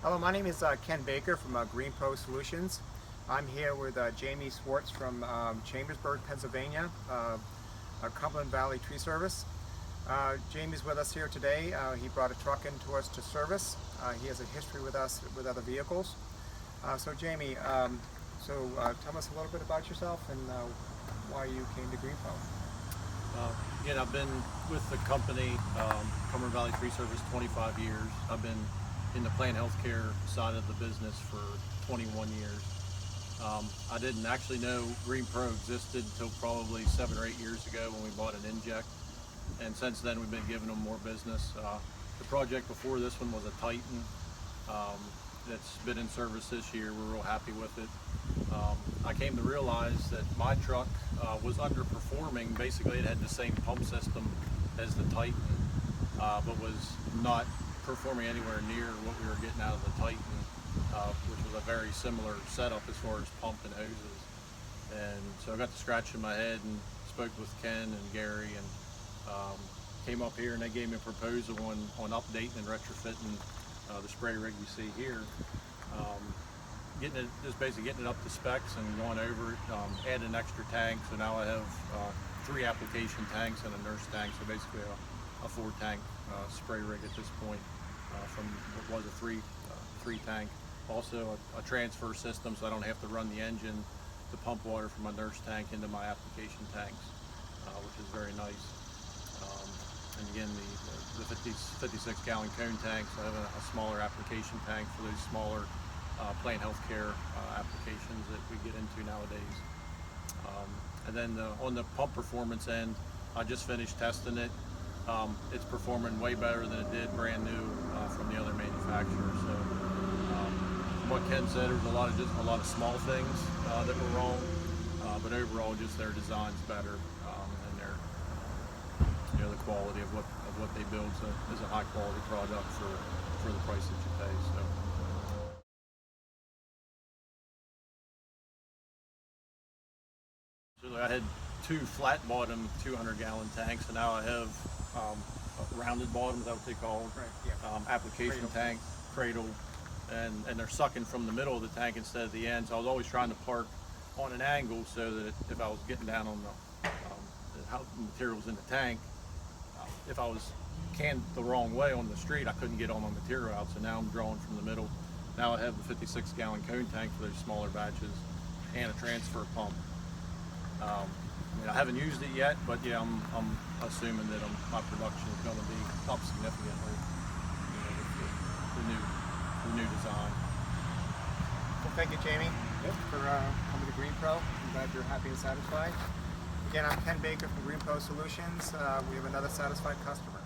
Hello, my name is Ken Baker from Green Pro Solutions. I'm here with Jamey Schwartz from Chambersburg, Pennsylvania, Cumberland Valley Tree Service. Jamey's with us here today. He brought a truck in to us to service. He has a history with us with other vehicles. So Jamey, tell us a little bit about yourself and why you came to Green Pro. Again, I've been with the company, Cumberland Valley Tree Service, 25 years. I've been in the plant healthcare side of the business for 21 years. I didn't actually know Green Pro existed until probably 7 or 8 years ago when we bought an Inject, and since then we've been giving them more business. The project before this one was a Titan that's been in service this year. We're real happy with it. I came to realize that my truck was underperforming. Basically, it had the same pump system as the Titan, but was not performing anywhere near what we were getting out of the Titan, which was a very similar setup as far as pump and hoses. And so I got to scratching my head and spoke with Ken and Gary and came up here, and they gave me a proposal on updating and retrofitting the spray rig you see here. Just basically getting it up to specs and going over it, adding an extra tank. So now I have 3 application tanks and a nurse tank, so basically a 4-tank spray rig at this point, from what was a 3 tank. Also a transfer system, so I don't have to run the engine to pump water from my nurse tank into my application tanks, which is very nice. And again, the 56-gallon cone tanks. I have a smaller application tank for those smaller plant healthcare applications that we get into nowadays. And then on the pump performance end, I just finished testing it. It's performing way better than it did brand new from the other manufacturer. So from what Ken said, there was a lot of small things that were wrong, but overall just their design's better, and their the quality of what they build is a high quality product for the price that you pay. So. I had 2 flat bottom 200-gallon tanks, and now I have rounded bottoms, that's what they call Right, yeah. Application Cradle. tank, cradle, and they're sucking from the middle of the tank instead of the end. So I was always trying to park on an angle so that if I was getting down on how the materials in the tank, if I was canned the wrong way on the street, I couldn't get all my material out. So now I'm drawing from the middle. Now I have the 56-gallon cone tank for those smaller batches and a transfer pump. I haven't used it yet, but yeah, I'm assuming that my production is going to be up significantly, with the new design. Well, thank you, Jamey, for coming to Green Pro. I'm glad you're happy and satisfied. Again, I'm Ken Baker from Green Pro Solutions. We have another satisfied customer.